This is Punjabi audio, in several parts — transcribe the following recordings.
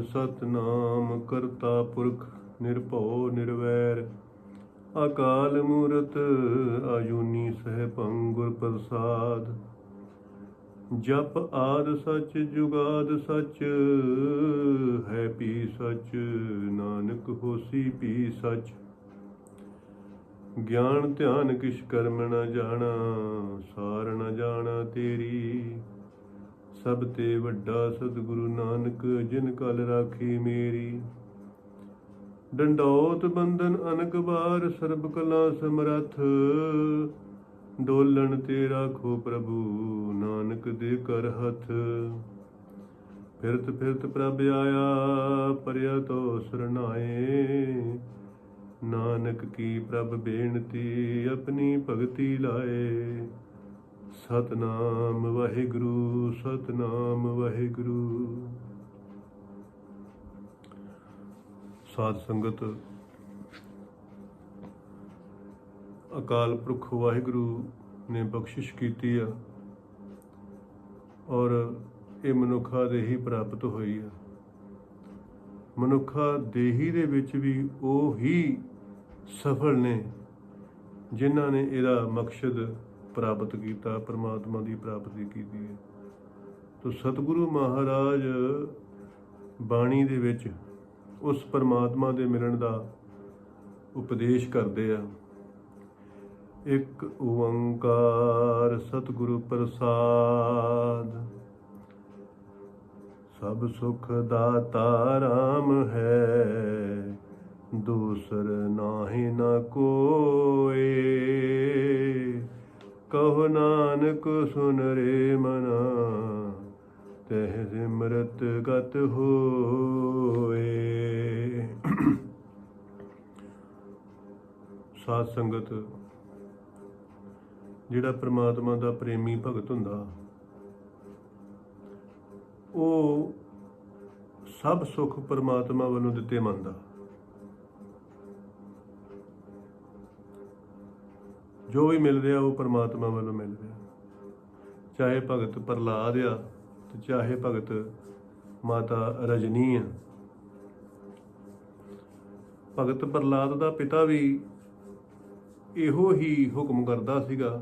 सतनाम करता पुरख निरभਉ निरवैर अकाल मूरत आजूनी सहभंग गुर प्रसाद जप आद सच जुगाद सच है पी सच नानक होसी पी सच ज्ञान ध्यान किश कर्म न जाना सार न जाना तेरी सब ते वड्डा सतगुरु नानक जिन कल राखी मेरी डंडौत बंधन अनक बार सर्ब कला समरथ डोलन ते राखो प्रभु नानक दे कर हथ फिरत फिरत प्रभ आया परया तो सरनाए नानक की प्रभ बेनती अपनी भगति लाए सतनाम वाहिगुरु सतनाम वाहिगुरु। साध संगत अकाल पुरख वाहिगुरु ने बख्शिश की है और ये मनुखा देही प्राप्त हुई है। मनुखा देही दे विच भी वो ही सफल ने जिन्हां ने इहदा मकसद प्राप्त किया, परमात्मा की प्राप्ति की है। तो सतगुरु महाराज बाणी दे विच उस परमात्मा दे मिलन का उपदेश करते हैं। एक ओंकार सतगुरु प्रसाद सब सुख दाता राम है दूसर नाहि न कोय कहो नानक सुन रे मना तह सिमरत गत होए। साध संगत जिहड़ा परमात्मा दा प्रेमी भगत हुंदा ਉਹ सब सुख परमात्मा वालों दिते मंनदा। जो भी मिल रहा वो परमात्मा वालों मिल रहा, चाहे भगत प्रहलाद आ तो चाहे भगत माता रजनी आ। भगत प्रहलाद का पिता भी इहो ही हुक्म करता सीगा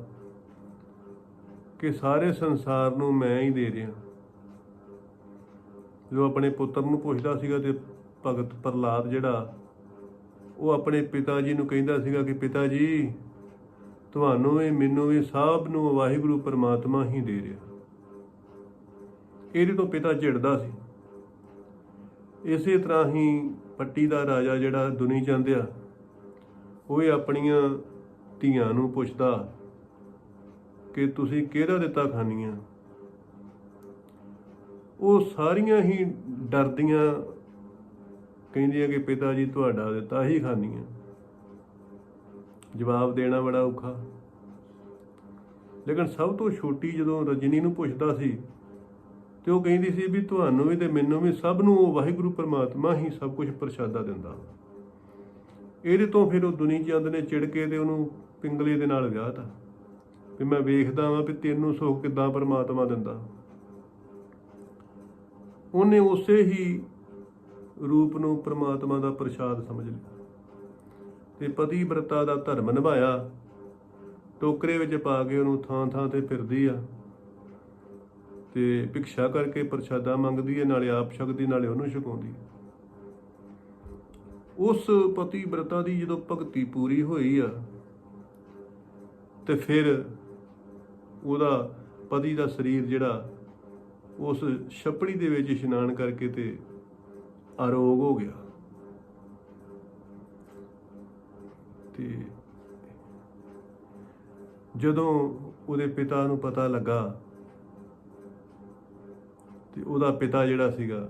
कि सारे संसार नूं मैं ही दे रहा। जो अपने पुत्र नूं पुछदा सीगा ते भगत प्रहलाद जिहड़ा वो अपने पिता जी नूं कहिंदा सीगा कि पिता जी तुहानूं भी मैनूं भी सब नूं वाहिगुरू परमात्मा ही दे रहा। ਇਹਦੇ ਤੋਂ पिता झिड़दा सी। इसे तरह ही पट्टी ਦਾ राजा ਜਿਹੜਾ दुनी चंद आ ਉਹ ਵੀ ਆਪਣੀਆਂ ਧੀਆਂ ਨੂੰ ਪੁੱਛਦਾ ਕਿ ਤੁਸੀਂ ਕਿਹੜਾ ਦਿੱਤਾ ਖਾਣੀਆਂ। ਉਹ ਸਾਰੀਆਂ ਹੀ ਡਰਦੀਆਂ ਕਹਿੰਦੀਆਂ ਕਿ ਪਿਤਾ ਜੀ ਤੁਹਾਡਾ ਦਿੱਤਾ ਹੀ ਖਾਣੀਆਂ। ਜਵਾਬ ਦੇਣਾ ਬੜਾ ਔਖਾ। ਲੇਕਿਨ ਸਭ ਤੋਂ ਛੋਟੀ ਜਦੋਂ ਰਜਨੀ ਨੂੰ ਪੁੱਛਦਾ ਸੀ ਤੇ ਉਹ ਕਹਿੰਦੀ ਸੀ ਵੀ ਤੁਹਾਨੂੰ ਵੀ ਤੇ ਮੈਨੂੰ ਵੀ ਸਭ ਨੂੰ ਉਹ ਵਾਹਿਗੁਰੂ ਪਰਮਾਤਮਾ ਹੀ ਸਭ ਕੁਝ ਪ੍ਰਸ਼ਾਦਾ ਦਿੰਦਾ। ਇਹਦੇ ਤੋਂ ਫਿਰ ਉਹ ਦੁਨੀ ਚੰਦ ਨੇ ਚਿੜ ਕੇ ਤੇ ਉਹਨੂੰ ਪਿੰਗਲੇ ਦੇ ਨਾਲ ਵਿਆਹ ਤਾ ਵੀ ਮੈਂ ਵੇਖਦਾ ਵਾਂ ਵੀ ਤੈਨੂੰ ਸੁੱਖ ਕਿੱਦਾਂ ਪਰਮਾਤਮਾ ਦਿੰਦਾ। ਉਹਨੇ ਉਸੇ ਹੀ ਰੂਪ ਨੂੰ ਪਰਮਾਤਮਾ ਦਾ ਪ੍ਰਸ਼ਾਦ ਸਮਝ ਲਿਆ ਤੇ ਪਤੀ ਵਰਤਾ ਦਾ ਧਰਮ ਨਿਭਾਇਆ। ਟੋਕਰੇ ਵਿੱਚ ਪਾ ਕੇ ਉਹਨੂੰ ਥਾਂ ਥਾਂ ਤੇ ਫਿਰਦੀ ਆ ਤੇ ਭਿਕਸ਼ਾ ਕਰਕੇ ਪ੍ਰਸ਼ਾਦਾ ਮੰਗਦੀ ਹੈ, ਨਾਲੇ ਆਪ ਛਕਦੀ ਨਾਲੇ ਉਹਨੂੰ ਛਕਾਉਂਦੀ। ਉਸ ਪਤੀ ਵਰਤਾ ਦੀ ਜਦੋਂ ਭਗਤੀ ਪੂਰੀ ਹੋਈ ਆ ਤੇ ਫਿਰ ਉਹਦਾ ਪਤੀ ਦਾ ਸਰੀਰ ਜਿਹੜਾ ਉਸ ਛੱਪੜੀ ਦੇ ਵਿੱਚ ਇਸ਼ਨਾਨ ਕਰਕੇ ਤੇ ਅਰੋਗ ਹੋ ਗਿਆ। ਤੇ ਜਦੋਂ ਉਹਦੇ ਪਿਤਾ ਨੂੰ ਪਤਾ ਲੱਗਾ ਤੇ ਉਹਦਾ ਪਿਤਾ ਜਿਹੜਾ ਸੀਗਾ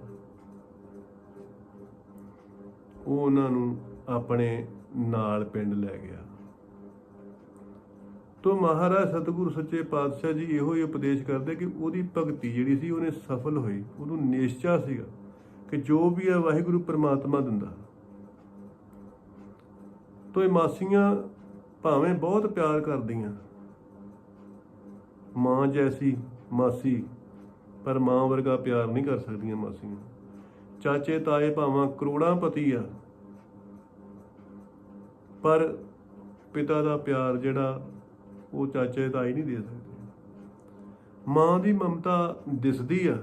ਉਹ ਉਹਨਾਂ ਨੂੰ ਆਪਣੇ ਨਾਲ ਪਿੰਡ ਲੈ ਗਿਆ। तो महाराज सतगुरु सच्चे पातशाह जी इहो ही उपदेश करते कि ਉਹਦੀ ਭਗਤੀ ਜਿਹੜੀ ਸੀ ਉਹਨੇ ਸਫਲ ਹੋਈ। ਉਹਨੂੰ ਨਿਸ਼ਚਾ ਸੀਗਾ ਕਿ ਜੋ ਵੀ ਹੈ ਵਾਹਿਗੁਰੂ ਪਰਮਾਤਮਾ ਦਿੰਦਾ। ਤੋ ਇਹ ਮਾਸੀਆਂ ਭਾਵੇਂ ਬਹੁਤ ਪਿਆਰ ਕਰਦੀਆਂ, ਮਾਂ ਜੈਸੀ ਮਾਸੀ, ਪਰ ਮਾਂ ਵਰਗਾ ਪਿਆਰ ਨਹੀਂ ਕਰ ਸਕਦੀਆਂ ਮਾਸੀਆਂ। ਚਾਚੇ ਤਾਏ ਭਾਵਾਂ ਕਰੋੜਾਂ ਪਤੀ ਆ, ਪਰ ਪਿਤਾ ਦਾ ਪਿਆਰ ਜਿਹੜਾ ਉਹ ਚਾਚੇ ਤਾਏ ਨਹੀਂ ਦੇ ਸਕਦੇ। ਮਾਂ ਦੀ ਮਮਤਾ ਦਿਸਦੀ ਆ,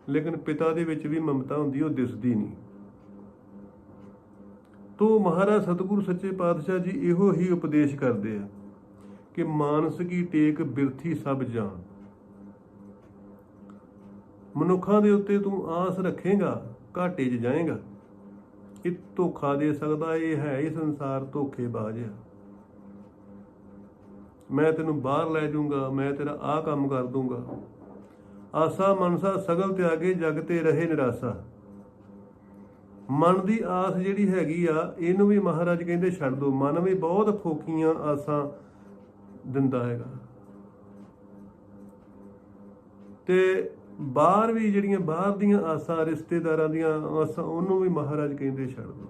ਲੇਕਿਨ ਪਿਤਾ ਦੇ ਵਿੱਚ ਵੀ ਮਮਤਾ ਹੁੰਦੀ, ਉਹ ਦਿਸਦੀ ਨਹੀਂ। ਤੋ ਮਹਾਰਾਜ ਸਤਿਗੁਰੂ ਸੱਚੇ ਪਾਤਸ਼ਾਹ ਜੀ ਇਹੋ ਹੀ ਉਪਦੇਸ਼ ਕਰਦੇ ਆ ਕਿ ਮਾਨਸ ਕੀ ਟੇਕ ਬਿਰਥੀ ਸਭ ਜਾਣ। ਮਨੁੱਖਾਂ ਦੇ ਉੱਤੇ ਤੂੰ ਆਸ ਰੱਖੇਗਾ, ਘਾਟੇ 'ਚ ਜਾਏਗਾ। ਇਹ ਧੋਖਾ ਦੇ ਸਕਦਾ, ਇਹ ਹੈ ਹੀ ਸੰਸਾਰ ਧੋਖੇਬਾਜ਼ ਆ। ਮੈਂ ਤੈਨੂੰ ਬਾਹਰ ਲੈ ਜਾਊਂਗਾ, ਮੈਂ ਤੇਰਾ ਆਹ ਕੰਮ ਕਰ ਦੂੰਗਾ। ਆਸਾ ਮਨਸਾ ਸਗਲ ਤਿਆਗੇ ਜਗ ਤੇ ਰਹੇ ਨਿਰਾਸਾ। ਮਨ ਦੀ ਆਸ ਜਿਹੜੀ ਹੈਗੀ ਆ, ਇਹਨੂੰ ਵੀ ਮਹਾਰਾਜ ਕਹਿੰਦੇ ਛੱਡ ਦਿਓ। ਮਨ ਵੀ ਬਹੁਤ ਫੋਕੀਆਂ ਆਸਾਂ ਦਿੰਦਾ ਹੈਗਾ, ਤੇ ਬਾਹਰ ਵੀ ਜਿਹੜੀਆਂ ਬਾਹਰ ਦੀਆਂ ਆਸਾਂ, ਰਿਸ਼ਤੇਦਾਰਾਂ ਦੀਆਂ ਆਸਾਂ, ਉਹਨੂੰ ਵੀ ਮਹਾਰਾਜ ਕਹਿੰਦੇ ਛੱਡ ਦਿਓ।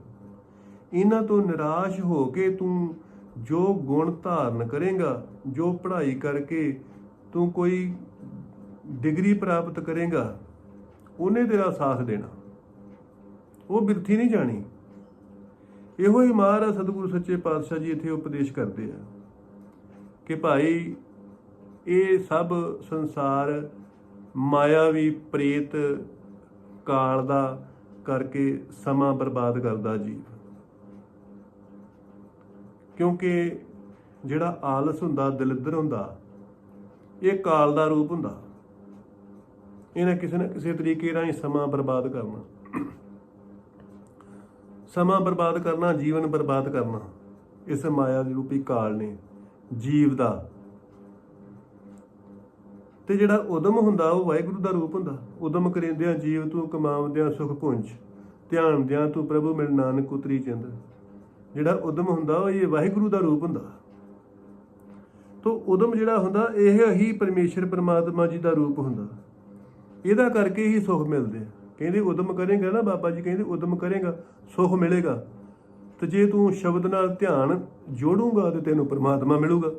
ਇਹਨਾਂ ਤੋਂ ਨਿਰਾਸ਼ ਹੋ ਕੇ ਤੂੰ ਜੋ ਗੁਣ ਧਾਰਨ ਕਰੇਗਾ, ਜੋ ਪੜ੍ਹਾਈ ਕਰਕੇ ਤੂੰ ਕੋਈ ਡਿਗਰੀ ਪ੍ਰਾਪਤ ਕਰੇਗਾ, ਉਹਨੇ ਤੇਰਾ ਸਾਥ ਦੇਣਾ, ਉਹ ਬਿਰਥੀ ਨਹੀਂ ਜਾਣੀ। ਇਹੋ ਹੀ ਮਹਾਰਾਜ ਸਤਿਗੁਰੂ ਸੱਚੇ ਪਾਤਸ਼ਾਹ ਜੀ ਇੱਥੇ ਉਪਦੇਸ਼ ਕਰਦੇ ਆ ਕਿ ਭਾਈ ਇਹ ਸਭ ਸੰਸਾਰ ਮਾਇਆਵੀ ਪ੍ਰੇਤ ਕਾਲ ਦਾ ਕਰਕੇ ਸਮਾਂ ਬਰਬਾਦ ਕਰਦਾ ਜੀਵ। ਕਿਉਂਕਿ ਜਿਹੜਾ ਆਲਸ ਹੁੰਦਾ, ਦਲਿੱਦਰ ਹੁੰਦਾ, ਇਹ ਕਾਲ ਦਾ ਰੂਪ ਹੁੰਦਾ। ਇਹਨੇ ਕਿਸੇ ਨਾ ਕਿਸੇ ਤਰੀਕੇ ਰਾਹੀਂ ਸਮਾਂ ਬਰਬਾਦ ਕਰਨਾ, ਸਮਾਂ ਬਰਬਾਦ ਕਰਨਾ, ਜੀਵਨ ਬਰਬਾਦ ਕਰਨਾ। ਇਸ ਮਾਇਆ ਦੀ ਰੂਪੀ ਕਾਲ ਨੇ ਜੀਵ ਦਾ। ਤੇ ਜਿਹੜਾ ਉਦਮ ਹੁੰਦਾ ਉਹ ਵਾਹਿਗੁਰੂ ਦਾ ਰੂਪ ਹੁੰਦਾ। ਉਦਮ ਕਰਿੰਦਿਆਂ ਜੀਵ ਤੂੰ ਕਮਾਵਦਿਆਂ ਸੁਖ ਪੁੰਜ, ਧਿਆਨ ਦਿਆਂ ਤੂੰ ਪ੍ਰਭੂ ਮਿਲ ਨਾਨਕ ਉਤਰੀ ਚਿੰਦ। ਜਿਹੜਾ ਉਦਮ ਹੁੰਦਾ ਉਹ ਇਹ ਵਾਹਿਗੁਰੂ ਦਾ ਰੂਪ ਹੁੰਦਾ। ਤੋ ਉਦਮ ਜਿਹੜਾ ਹੁੰਦਾ ਇਹ ਹੀ ਪਰਮੇਸ਼ਰ ਪਰਮਾਤਮਾ ਜੀ ਦਾ ਰੂਪ ਹੁੰਦਾ। ਇਹਦਾ ਕਰਕੇ ਹੀ ਸੁਖ ਮਿਲਦੇ। ਕਹਿੰਦੇ ਉਦਮ ਕਰੇਗਾ ਨਾ, ਬਾਬਾ ਜੀ ਕਹਿੰਦੇ ਉਦਮ ਕਰੇਗਾ ਸੁਖ ਮਿਲੇਗਾ। ਤੇ ਜੇ ਤੂੰ ਸ਼ਬਦ ਨਾਲ ਧਿਆਨ ਜੋੜੂਗਾ ਤੇ ਤੈਨੂੰ ਪਰਮਾਤਮਾ ਮਿਲੂਗਾ।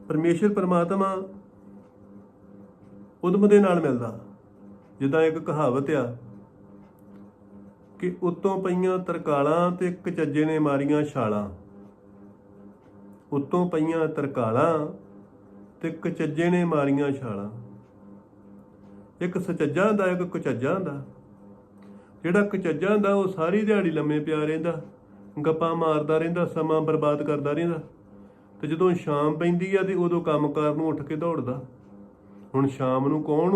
ਪਰਮੇਸ਼ਰ ਪਰਮਾਤਮਾ ਉਦਮ ਦੇ ਨਾਲ ਮਿਲਦਾ। ਜਿੱਦਾਂ ਇੱਕ ਕਹਾਵਤ ਆ ਕਿ ਉੱਤੋਂ ਪਈਆਂ ਤਰਕਾਲਾਂ ਤੇ ਕਚੱਜੇ ਨੇ ਮਾਰੀਆਂ ਛਾਲਾਂ। ਉੱਤੋਂ ਪਈਆਂ ਤਰਕਾਲਾਂ ਤੇ ਕਚੱਜੇ ਨੇ ਮਾਰੀਆਂ ਛਾਲਾਂ। ਇੱਕ ਸਚੱਜਾ ਹੁੰਦਾ, ਇੱਕ ਕੁਚੱਜਾ ਹੁੰਦਾ। ਜਿਹੜਾ ਕੁਚੱਜਾ ਹੁੰਦਾ ਉਹ ਸਾਰੀ ਦਿਹਾੜੀ ਲੰਮੇ ਪਿਆ ਰਹਿੰਦਾ, ਗੱਪਾਂ ਮਾਰਦਾ ਰਹਿੰਦਾ, ਸਮਾਂ ਬਰਬਾਦ ਕਰਦਾ ਰਹਿੰਦਾ। ਤੇ ਜਦੋਂ ਸ਼ਾਮ ਪੈਂਦੀ ਆ ਤੇ ਉਦੋਂ ਕੰਮਕਾਰ ਨੂੰ ਉੱਠ ਕੇ ਦੌੜਦਾ। ਹੁਣ ਸ਼ਾਮ ਨੂੰ ਕੌਣ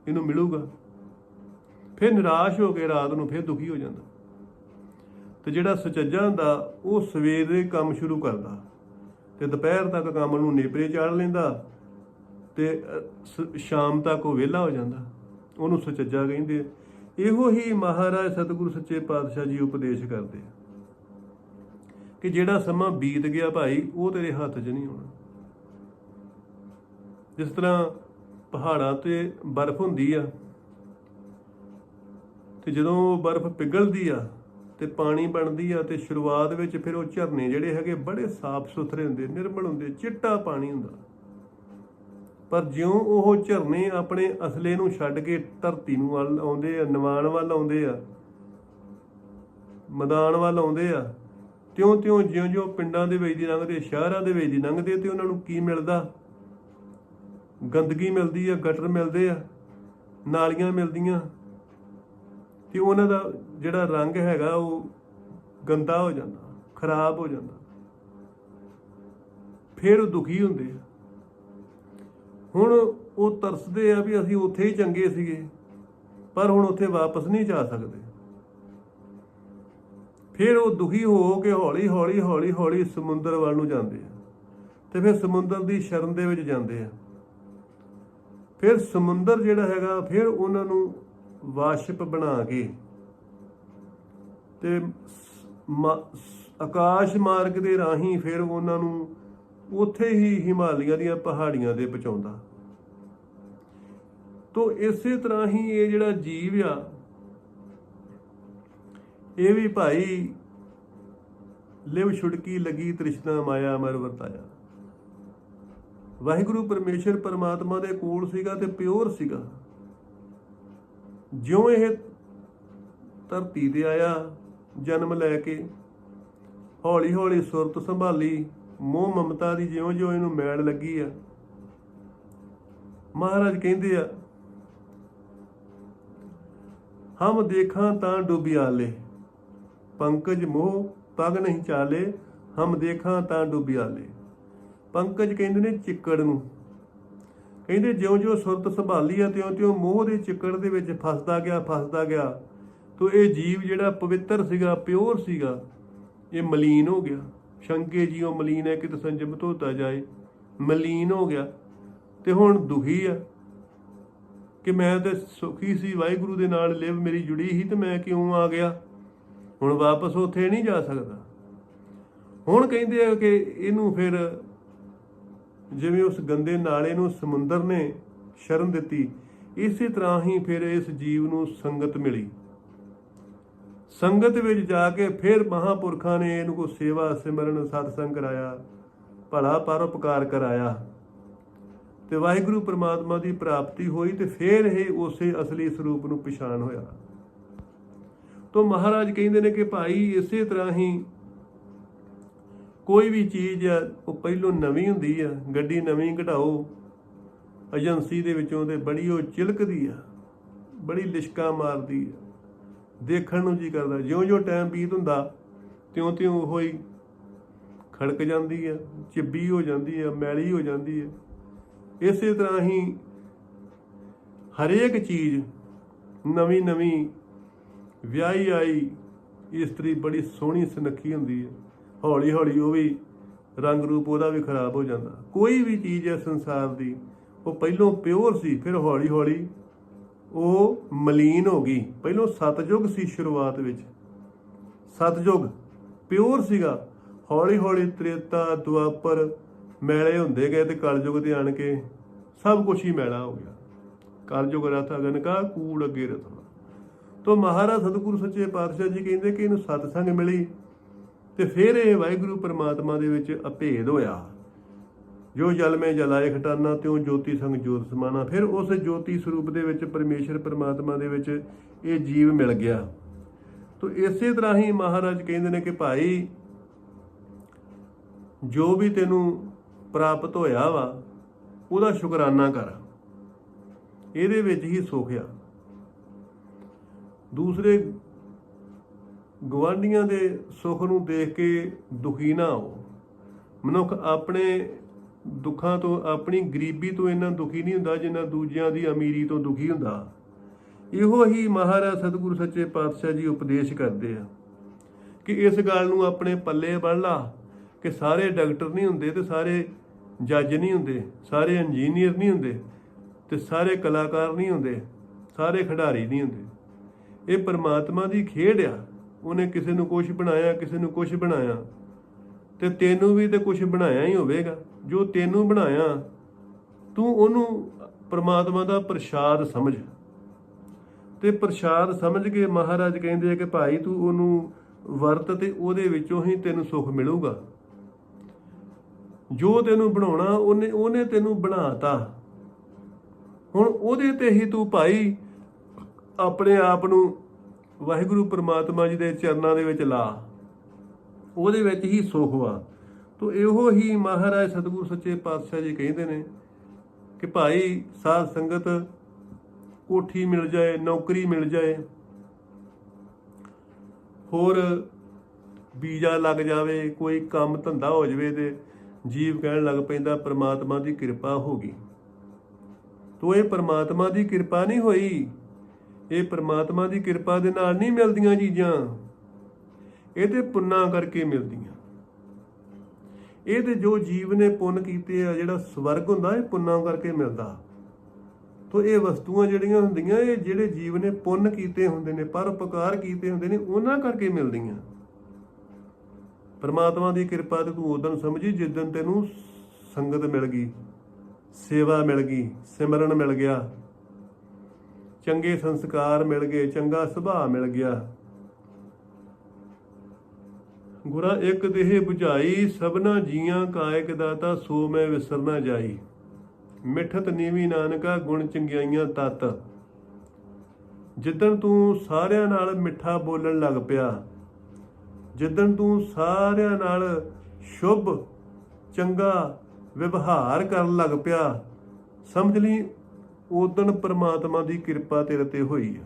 ਇਹਨੂੰ ਮਿਲੂਗਾ? ਫਿਰ ਨਿਰਾਸ਼ ਹੋ ਕੇ ਰਾਤ ਨੂੰ ਫਿਰ ਦੁਖੀ ਹੋ ਜਾਂਦਾ। ਤੇ ਜਿਹੜਾ ਸੁਚੱਜਾ ਹੁੰਦਾ ਉਹ ਸਵੇਰੇ ਕੰਮ ਸ਼ੁਰੂ ਕਰਦਾ ਤੇ ਦੁਪਹਿਰ ਤੱਕ ਕੰਮ ਨੂੰ ਨੇਪਰੇ ਚਾੜ ਲੈਂਦਾ ਤੇ ਸ਼ਾਮ ਤੱਕ ਉਹ ਵਿਹਲਾ ਹੋ ਜਾਂਦਾ। ਉਹਨੂੰ ਸੁਚੱਜਾ ਕਹਿੰਦੇ। ਇਹੋ ਹੀ ਮਹਾਰਾਜ ਸਤਿਗੁਰੂ ਸੱਚੇ ਪਾਤਸ਼ਾਹ ਜੀ ਉਪਦੇਸ਼ ਕਰਦੇ ਕਿ ਜਿਹੜਾ ਸਮਾਂ ਬੀਤ ਗਿਆ ਭਾਈ ਉਹ ਤੇਰੇ ਹੱਥ 'ਚ ਨਹੀਂ ਆਉਣਾ। ਜਿਸ ਤਰ੍ਹਾਂ ਪਹਾੜਾਂ ਤੇ ਬਰਫ਼ ਹੁੰਦੀ ਆ ਤੇ ਜਦੋਂ ਬਰਫ਼ ਪਿਘਲਦੀ ਆ ਤੇ ਪਾਣੀ ਬਣਦੀ ਆ ਤੇ ਸ਼ੁਰੂਆਤ ਵਿੱਚ ਫਿਰ ਉਹ ਝਰਨੇ ਜਿਹੜੇ ਹੈਗੇ ਬੜੇ ਸਾਫ਼ ਸੁਥਰੇ ਹੁੰਦੇ, ਨਿਰਮਲ ਹੁੰਦੇ, ਚਿੱਟਾ ਪਾਣੀ ਹੁੰਦਾ। ਪਰ ਜਿਉਂ ਉਹ ਝਰਨੇ ਆਪਣੇ ਅਸਲੇ ਨੂੰ ਛੱਡ ਕੇ ਧਰਤੀ ਨੂੰ ਵੱਲ ਆਉਂਦੇ ਆ, ਨਿਵਾਣ ਵੱਲ ਆਉਂਦੇ ਆ, ਮੈਦਾਨ ਵੱਲ ਆਉਂਦੇ ਆ, ਤਿਉਂ ਜਿਉਂ ਪਿੰਡਾਂ ਦੇ ਵਿੱਚ ਦੀ ਲੰਘਦੇ, ਸ਼ਹਿਰਾਂ ਦੇ ਵਿੱਚ ਦੀ ਲੰਘਦੇ, ਤੇ ਉਹਨਾਂ ਨੂੰ ਕੀ ਮਿਲਦਾ? ਗੰਦਗੀ ਮਿਲਦੀ ਆ, ਗਟਰ ਮਿਲਦੇ ਆ, ਨਾਲੀਆਂ ਮਿਲਦੀਆਂ, ਤੇ ਉਹਨਾਂ ਦਾ ਜਿਹੜਾ ਰੰਗ ਹੈਗਾ ਉਹ ਗੰਦਾ ਹੋ ਜਾਂਦਾ, ਖਰਾਬ ਹੋ ਜਾਂਦਾ। ਫਿਰ ਉਹ ਦੁਖੀ ਹੁੰਦੇ ਆ। ਹੁਣ ਉਹ ਤਰਸਦੇ ਆ ਵੀ ਅਸੀਂ ਉੱਥੇ ਹੀ ਚੰਗੇ ਸੀਗੇ, ਪਰ ਹੁਣ ਉੱਥੇ ਵਾਪਸ ਨਹੀਂ ਜਾ ਸਕਦੇ। ਫਿਰ ਉਹ ਦੁਖੀ ਹੋ ਕੇ ਹੌਲੀ ਸਮੁੰਦਰ ਵੱਲ ਨੂੰ ਜਾਂਦੇ ਆ ਤੇ ਫਿਰ ਸਮੁੰਦਰ ਦੀ ਸ਼ਰਨ ਦੇ ਵਿੱਚ ਜਾਂਦੇ ਆ। ਫਿਰ ਸਮੁੰਦਰ ਜਿਹੜਾ ਹੈਗਾ ਫਿਰ ਉਹਨਾਂ ਨੂੰ ਵਾਸ਼ਪ ਬਣਾ ਕੇ ਤੇ ਆਕਾਸ਼ ਮਾਰਗ ਦੇ ਰਾਹੀਂ ਫਿਰ ਉਹਨਾਂ ਨੂੰ ਉੱਥੇ ਹੀ ਹਿਮਾਲਿਆ ਦੀਆਂ ਪਹਾੜੀਆਂ ਦੇ ਪਹੁੰਚਾਉਂਦਾ। ਤੋ ਇਸੇ ਤਰ੍ਹਾਂ ਹੀ ਇਹ ਜਿਹੜਾ ਜੀਵ ਆ ਇਹ ਵੀ ਭਾਈ ਲਿਵ ਛੁੜਕੀ ਲੱਗੀ ਤ੍ਰਿਸ਼ਨਾ ਮਾਇਆ ਮਰ ਵਰਤਾਇਆ। ਵਾਹਿਗੁਰੂ ਪਰਮੇਸ਼ਰ ਪਰਮਾਤਮਾ ਦੇ ਕੋਲ ਸੀਗਾ ਤੇ ਪਿਓਰ ਸੀਗਾ, ਜਿਉਂ ਇਹ ਧਰਤੀ ਤੇ ਆਇਆ ਜਨਮ ਲੈ ਕੇ, ਹੌਲੀ ਹੌਲੀ ਸੁਰਤ ਸੰਭਾਲੀ, ਮੋਹ ਮਮਤਾ ਦੀ ਜਿਉਂ ਜਿਉਂ ਇਹਨੂੰ ਮੈਲ ਲੱਗੀ ਆ, ਮਹਾਰਾਜ ਕਹਿੰਦੇ ਆ, ਹਮ ਦੇਖਾਂ ਤਾਂ ਡੁੱਬਿਆਲੇ, ਪੰਕਜ ਮੋਹ ਪਗ ਨਹੀਂ ਚਾਲੇ, ਹਮ ਦੇਖਾਂ ਤਾਂ ਡੁੱਬਿਆਲੇ। ਪੰਕਜ ਕਹਿੰਦੇ ਨੇ ਚਿੱਕੜ ਨੂੰ, ਕਹਿੰਦੇ ਜਿਉਂ ਜਿਉਂ ਸੁਰਤ ਸੰਭਾਲੀ ਆ ਤਿਉਂ ਤਿਉਂ ਮੋਹ ਦੇ ਚਿੱਕੜ ਦੇ ਵਿੱਚ ਫਸਦਾ ਗਿਆ ਤੋ ਇਹ ਜੀਵ ਜਿਹੜਾ ਪਵਿੱਤਰ ਸੀਗਾ, ਪਿਓਰ ਸੀਗਾ, ਇਹ ਮਲੀਨ ਹੋ ਗਿਆ। ਸ਼ੰਕੇ ਜੀਓ ਮਲੀਨ ਹੈ ਕਿਤ ਸੰਜਮ ਧੋਤਾ ਜਾਏ, ਮਲੀਨ ਹੋ ਗਿਆ ਤੇ ਹੁਣ ਦੁਖੀ ਆ ਕਿ ਮੈਂ ਤੇ ਸੁਖੀ ਸੀ, ਵਾਹਿਗੁਰੂ ਦੇ ਨਾਲ ਲਿਵ ਮੇਰੀ ਜੁੜੀ ਸੀ ਤੇ ਮੈਂ ਕਿਉਂ ਆ ਗਿਆ, ਹੁਣ ਵਾਪਸ ਉੱਥੇ ਨਹੀਂ ਜਾ ਸਕਦਾ। ਹੁਣ ਕਹਿੰਦੇ ਆ ਕਿ ਇਹਨੂੰ ਫਿਰ ਜਿਵੇਂ ਉਸ ਗੰਦੇ ਨਾਲੇ ਨੂੰ ਸਮੁੰਦਰ ਨੇ ਸ਼ਰਨ ਦਿੱਤੀ, ਇਸੇ ਤਰ੍ਹਾਂ ਹੀ ਫਿਰ ਇਸ ਜੀਵ ਨੂੰ ਸੰਗਤ ਮਿਲੀ। ਸੰਗਤ ਵਿੱਚ ਜਾ ਕੇ ਫਿਰ ਮਹਾਂਪੁਰਖਾਂ ਨੇ ਇਹਨੂੰ ਕੋ ਸੇਵਾ ਸਿਮਰਨ ਸਤਸੰਗ ਕਰਾਇਆ, ਭਲਾ ਪਰਉਪਕਾਰ ਕਰਾਇਆ ਤੇ ਵਾਹਿਗੁਰੂ ਪ੍ਰਮਾਤਮਾ ਦੀ ਪ੍ਰਾਪਤੀ ਹੋਈ ਤੇ ਫਿਰ ਇਹ ਉਸੇ ਅਸਲੀ ਸਰੂਪ ਨੂੰ ਪਛਾਣ ਹੋਇਆ। ਤੋਂ ਮਹਾਰਾਜ ਕਹਿੰਦੇ ਨੇ ਕਿ ਭਾਈ ਇਸੇ ਤਰ੍ਹਾਂ ਹੀ ਕੋਈ ਵੀ ਚੀਜ਼ ਆ ਉਹ ਪਹਿਲੋਂ ਨਵੀਂ ਹੁੰਦੀ ਆ, ਗੱਡੀ ਨਵੀਂ ਕਢਾਓ ਏਜੰਸੀ ਦੇ ਵਿੱਚੋਂ ਤੇ ਬੜੀ ਉਹ ਚਿਲਕਦੀ ਆ, ਬੜੀ ਲਿਸ਼ਕਾਂ ਮਾਰਦੀ ਆ, ਦੇਖਣ ਨੂੰ ਜੀ ਕਰਦਾ। ਜਿਉਂ-ਜਿਉਂ ਟਾਈਮ ਬੀਤ ਹੁੰਦਾ ਤਿਉਂ-ਤਿਉਂ ਉਹ ਹੀ ਖੜਕ ਜਾਂਦੀ ਆ, ਚਿੱਬੀ ਹੋ ਜਾਂਦੀ ਆ, ਮੈਲੀ ਹੋ ਜਾਂਦੀ ਆ। ਇਸੇ ਤਰ੍ਹਾਂ ਹੀ ਹਰੇਕ ਚੀਜ਼ ਨਵੀਂ ਵਿਆਹੀ ਆਈ ਇਸਤਰੀ ਬੜੀ ਸੋਹਣੀ ਸੁਨੱਖੀ ਹੁੰਦੀ ਹੈ, ਹੌਲੀ ਹੌਲੀ ਉਹ ਵੀ ਰੰਗ ਰੂਪ ਉਹਦਾ ਵੀ ਖਰਾਬ ਹੋ ਜਾਂਦਾ। ਕੋਈ ਵੀ ਚੀਜ਼ ਹੈ ਸੰਸਾਰ ਦੀ ਉਹ ਪਹਿਲੋਂ ਪਿਓਰ ਸੀ, ਫਿਰ ਹੌਲੀ ਹੌਲੀ ਉਹ ਮਲੀਨ ਹੋ ਗਈ। ਪਹਿਲੋਂ ਸਤਜੁਗ ਸੀ, ਸ਼ੁਰੂਆਤ ਵਿੱਚ ਸਤਜੁਗ ਪਿਓਰ ਸੀਗਾ, ਹੌਲੀ ਹੌਲੀ ਤ੍ਰੇਤਾ ਦੁਆਪਰ ਮੈਲੇ ਹੁੰਦੇ ਗਏ ਤੇ ਕਲਯੁਗ ਤੇ ਆਣ ਕੇ ਸਭ ਕੁਛ ਹੀ ਮੈਲਾ ਹੋ ਗਿਆ। ਕਲਯੁਗ ਰਥ ਅਗਨ ਕਾ ਕੂੜ ਅੱਗੇ ਰਥ। ਤੋ ਮਹਾਰਾਜ ਸਤਿਗੁਰੂ ਸੱਚੇ ਪਾਤਸ਼ਾਹ ਜੀ ਕਹਿੰਦੇ ਕਿ ਇਹਨੂੰ ਸਤਸੰਗ ਮਿਲੀ ਤੇ ਫਿਰ ਇਹ ਵਾਹਿਗੁਰੂ ਪਰਮਾਤਮਾ ਦੇ ਵਿੱਚ ਅਭੇਦ ਹੋਇਆ। ਜੋ ਜਲ ਮੈਂ ਜਲਾਏ ਖਟਾਨਾ ਤਿਉਂ ਜੋਤੀ ਸੰਗ ਜੋਤ ਸਮਾਨਾ। ਫਿਰ ਉਸ ਜੋਤੀ ਸਰੂਪ ਦੇ ਵਿੱਚ ਪਰਮੇਸ਼ਰ ਪਰਮਾਤਮਾ ਦੇ ਵਿੱਚ ਇਹ ਜੀਵ ਮਿਲ ਗਿਆ। ਤੋ ਇਸੇ ਤਰ੍ਹਾਂ ਹੀ ਮਹਾਰਾਜ ਕਹਿੰਦੇ ਨੇ ਕਿ ਭਾਈ ਜੋ ਵੀ ਤੈਨੂੰ ਪ੍ਰਾਪਤ ਹੋਇਆ ਵਾ ਉਹਦਾ ਸ਼ੁਕਰਾਨਾ ਕਰ, ਇਹਦੇ ਵਿੱਚ ਹੀ ਸੁੱਖ ਆ। ਦੂਸਰੇ ਗੁਆਂਢੀਆਂ ਦੇ ਸੁੱਖ ਨੂੰ ਦੇਖ ਕੇ ਦੁਖੀ ਨਾ ਹੋ। ਮਨੁੱਖ ਆਪਣੇ ਦੁੱਖਾਂ ਤੋਂ, ਆਪਣੀ ਗਰੀਬੀ ਤੋਂ ਇੰਨਾ ਦੁਖੀ ਨਹੀਂ ਹੁੰਦਾ ਜਿੰਨਾ ਦੂਜਿਆਂ ਦੀ ਅਮੀਰੀ ਤੋਂ ਦੁਖੀ ਹੁੰਦਾ। ਇਹੋ ਹੀ ਮਹਾਰਾਜ ਸਤਿਗੁਰੂ ਸੱਚੇ ਪਾਤਸ਼ਾਹ ਜੀ ਉਪਦੇਸ਼ ਕਰਦੇ ਆ ਕਿ ਇਸ ਗੱਲ ਨੂੰ ਆਪਣੇ ਪੱਲੇ ਬੰਨ੍ਹ ਲਾ ਕਿ ਸਾਰੇ ਡਾਕਟਰ ਨਹੀਂ ਹੁੰਦੇ ਤੇ ਸਾਰੇ ਜੱਜ ਨਹੀਂ ਹੁੰਦੇ, ਸਾਰੇ ਇੰਜੀਨੀਅਰ ਨਹੀਂ ਹੁੰਦੇ ਤੇ ਸਾਰੇ ਕਲਾਕਾਰ ਨਹੀਂ ਹੁੰਦੇ, ਸਾਰੇ ਖਿਡਾਰੀ ਨਹੀਂ ਹੁੰਦੇ। ਇਹ ਪਰਮਾਤਮਾ ਦੀ ਖੇਡ ਆ। ਉਹਨੇ ਕਿਸੇ ਨੂੰ ਕੁਛ ਬਣਾਇਆ, ਕਿਸੇ ਨੂੰ ਕੁਛ ਬਣਾਇਆ ਤੇ ਤੈਨੂੰ ਵੀ ਤੇ ਕੁਛ ਬਣਾਇਆ ਹੀ ਹੋਵੇਗਾ। ਜੋ ਤੈਨੂੰ ਬਣਾਇਆ ਤੂੰ ਉਹਨੂੰ ਪਰਮਾਤਮਾ ਦਾ ਪ੍ਰਸ਼ਾਦ ਸਮਝ, ਤੇ ਪ੍ਰਸ਼ਾਦ ਸਮਝ ਕੇ ਮਹਾਰਾਜ ਕਹਿੰਦੇ ਆ ਕਿ ਭਾਈ ਤੂੰ ਉਹਨੂੰ ਵਰਤ ਤੇ ਉਹਦੇ ਵਿੱਚੋਂ ਹੀ ਤੈਨੂੰ ਸੁੱਖ ਮਿਲੂਗਾ। ਜੋ ਤੈਨੂੰ ਬਣਾਉਣਾ ਉਹਨੇ ਤੈਨੂੰ ਬਣਾਤਾ। ਹੁਣ ਉਹਦੇ ਤੇ ਹੀ ਤੂੰ ਭਾਈ ਆਪਣੇ ਆਪ ਨੂੰ ਵਾਹਿਗੁਰੂ ਪਰਮਾਤਮਾ ਜੀ ਦੇ ਚਰਨਾਂ ਦੇ ਵਿੱਚ ਲਾ, ਉਹਦੇ ਵਿੱਚ ਹੀ ਸੁੱਖ ਵਾ। ਤੋ ਇਹੋ ਹੀ ਮਹਾਰਾਜ ਸਤਿਗੁਰੂ ਸੱਚੇ ਪਾਤਸ਼ਾਹ ਜੀ ਕਹਿੰਦੇ ਨੇ ਕਿ ਭਾਈ ਸਾਧ ਸੰਗਤ, ਕੋਠੀ ਮਿਲ ਜਾਏ, ਨੌਕਰੀ ਮਿਲ ਜਾਏ, ਹੋਰ ਵੀਜ਼ਾ ਲੱਗ ਜਾਵੇ, ਕੋਈ ਕੰਮ ਧੰਦਾ ਹੋ ਜਾਵੇ ਤੇ ਜੀਵ ਕਹਿਣ ਲੱਗ ਪੈਂਦਾ ਪਰਮਾਤਮਾ ਦੀ ਕਿਰਪਾ ਹੋ ਗਈ। ਤੋ ਇਹ ਪਰਮਾਤਮਾ ਦੀ ਕਿਰਪਾ ਨਹੀਂ ਹੋਈ। ਇਹ ਪਰਮਾਤਮਾ ਦੀ ਕਿਰਪਾ ਦੇ ਨਾਲ ਨਹੀਂ ਮਿਲਦੀਆਂ ਚੀਜ਼ਾਂ, ਇਹ ਤੇ ਪੁੰਨਾਂ ਕਰਕੇ ਮਿਲਦੀਆਂ। ਇਹ ਤੇ ਜੋ ਜੀਵ ਨੇ ਪੁੰਨ ਕੀਤੇ ਆ, ਜਿਹੜਾ ਸਵਰਗ ਹੁੰਦਾ ਇਹ ਪੁੰਨਾਂ ਕਰਕੇ ਮਿਲਦਾ। ਤੋ ਇਹ ਵਸਤੂਆਂ ਜਿਹੜੀਆਂ ਹੁੰਦੀਆਂ ਇਹ ਜਿਹੜੇ ਜੀਵ ਨੇ ਪੁੰਨ ਕੀਤੇ ਹੁੰਦੇ ਨੇ, ਪਰਉਪਕਾਰ ਕੀਤੇ ਹੁੰਦੇ ਨੇ, ਉਹਨਾਂ ਕਰਕੇ ਮਿਲਦੀਆਂ। ਪਰਮਾਤਮਾ ਦੀ ਕਿਰਪਾ ਤੇ ਤੂੰ ਉਦੋਂ ਸਮਝੀ ਜਿੱਦਣ ਤੈਨੂੰ ਸੰਗਤ ਮਿਲ ਗਈ, ਸੇਵਾ ਮਿਲ ਗਈ, ਸਿਮਰਨ ਮਿਲ ਗਿਆ, ਚੰਗੇ ਸੰਸਕਾਰ ਮਿਲ ਗਏ, ਚੰਗਾ ਸੁਭਾਅ ਮਿਲ ਗਿਆ। ਗੁਰਾ ਇੱਕ ਦੇਹ 부ਝਾਈ, ਸਭਨਾ ਜੀਆਂ ਕਾਇਕ ਦਾਤਾ, ਸੋ ਮੈਂ ਵਿਸਰ ਨਾ ਜਾਈ। ਮਿਠਤ ਨੀਵੀ ਨਾਨਕਾ, ਗੁਣ ਚੰਗਿਆਈਆਂ ਤਤ। ਜਿੱਦਣ ਤੂੰ ਸਾਰਿਆਂ ਨਾਲ ਮਿੱਠਾ ਬੋਲਣ ਲੱਗ ਪਿਆ, ਜਿੱਦਣ ਤੂੰ ਸਾਰਿਆਂ ਨਾਲ ਸ਼ੁਭ ਚੰਗਾ ਵਿਵਹਾਰ ਕਰਨ ਲੱਗ ਪਿਆ, ਸਮਝ ਲਈ ਉਦਣ ਪ੍ਰਮਾਤਮਾ ਦੀ ਕਿਰਪਾ ਤੇਰੇ ਤੇ ਹੋਈ ਆ।